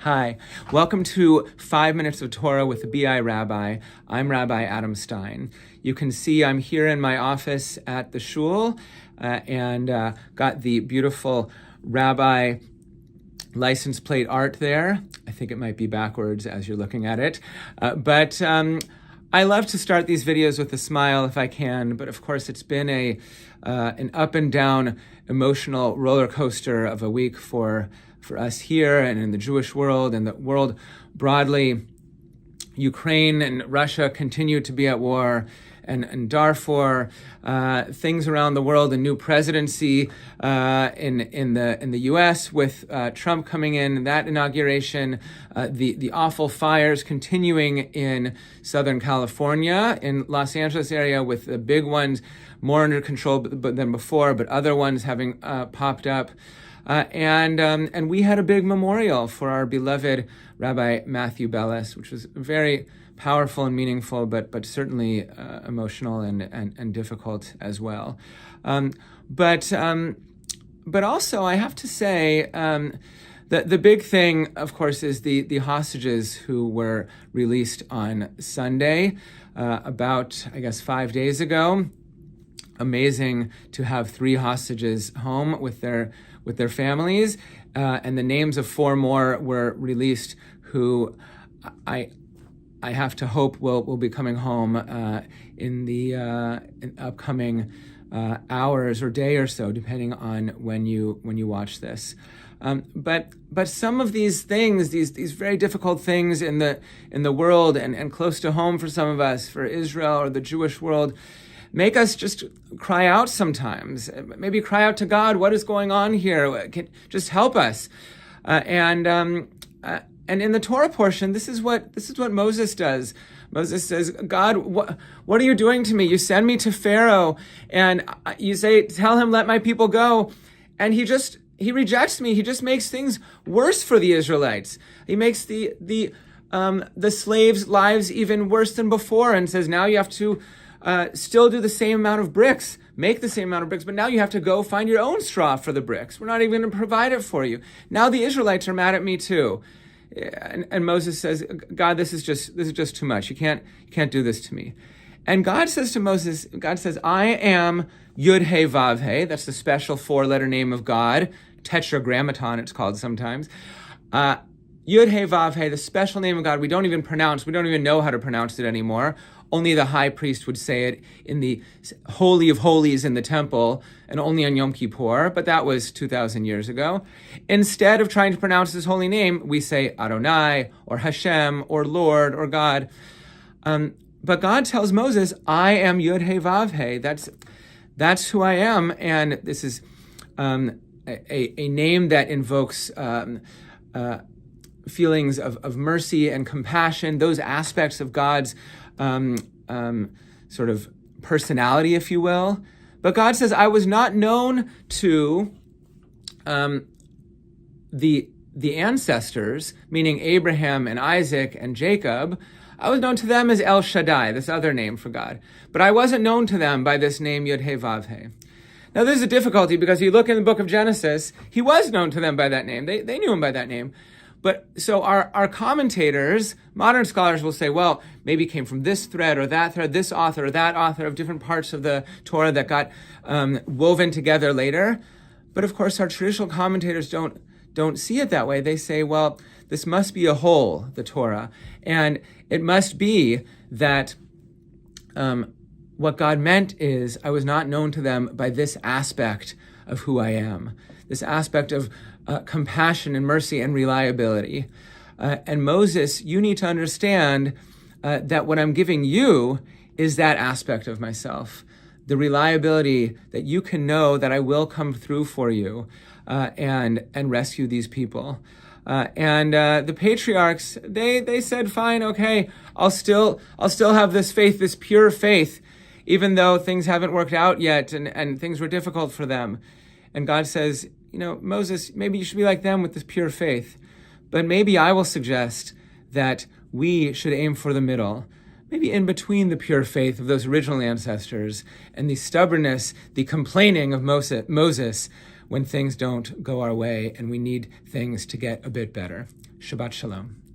Hi, welcome to 5 Minutes of Torah with the BI Rabbi. I'm Rabbi Adam Stein. You can see I'm here in my office at the shul and got the beautiful rabbi license plate art there. I think it might be backwards as you're looking at it. But I love to start these videos with a smile if I can, but of course it's been an up and down emotional roller coaster of a week for us here and in the Jewish world and the world broadly. Ukraine and Russia continue to be at war, and Darfur, things around the world, a new presidency in the U.S. with Trump coming in, that inauguration, the awful fires continuing in Southern California, in Los Angeles area with the big ones more under control than before, but other ones having popped up. And we had a big memorial for our beloved Rabbi Matthew Bellis, which was very powerful and meaningful, but certainly emotional and difficult as well. But also, I have to say, the big thing, of course, is the hostages who were released on Sunday, about, I guess, 5 days ago. Amazing to have 3 hostages home with their families, and the names of 4 more were released who I have to hope will be coming home in the upcoming hours or day or so, depending on when you watch this. But some of these things, these very difficult things in the world and close to home for some of us, for Israel or the Jewish world, make us just cry out sometimes. Maybe cry out to God, what is going on here? Just help us. And in the Torah portion, this is what Moses does. Moses says, God, what are you doing to me? You send me to Pharaoh and you say, tell him, let my people go. And he rejects me. He just makes things worse for the Israelites. He makes the slaves' lives even worse than before and says, now you have to still do the same amount of bricks, make the same amount of bricks, but now you have to go find your own straw for the bricks. We're not even going to provide it for you. Now the Israelites are mad at me too. And Moses says, God, this is just too much. You can't do this to me. And God says to Moses, God says, I am Yud He Vav He. That's the special 4-letter name of God. Tetragrammaton, it's called sometimes. Yud He Vav He, the special name of God we don't even pronounce. We don't even know how to pronounce it anymore. Only the high priest would say it in the Holy of Holies in the temple, and only on Yom Kippur, but that was 2,000 years ago. Instead of trying to pronounce his holy name, we say Adonai, or Hashem, or Lord, or God. But God tells Moses, I am Yud He Vav He. That's who I am, and this is a name that invokes feelings of mercy and compassion, those aspects of God's sort of personality, if you will. But God says, I was not known to the ancestors, meaning Abraham and Isaac and Jacob. I was known to them as El Shaddai, this other name for God. But I wasn't known to them by this name, Yud He Vav He. Now, there's a difficulty because you look in the book of Genesis, he was known to them by that name. They knew him by that name. But so our commentators, modern scholars will say, well, maybe it came from this thread or that thread, this author or that author of different parts of the Torah that got woven together later. But of course, our traditional commentators don't see it that way. They say, well, this must be a whole, the Torah. And it must be that what God meant is I was not known to them by this aspect of who I am, this aspect of compassion and mercy and reliability. And Moses, you need to understand that what I'm giving you is that aspect of myself, the reliability that you can know that I will come through for you and rescue these people. And the patriarchs, they said, fine, okay, I'll still have this faith, this pure faith, even though things haven't worked out yet and things were difficult for them. And God says, Moses, maybe you should be like them with this pure faith, but maybe I will suggest that we should aim for the middle, maybe in between the pure faith of those original ancestors and the stubbornness, the complaining of Moses when things don't go our way and we need things to get a bit better. Shabbat Shalom.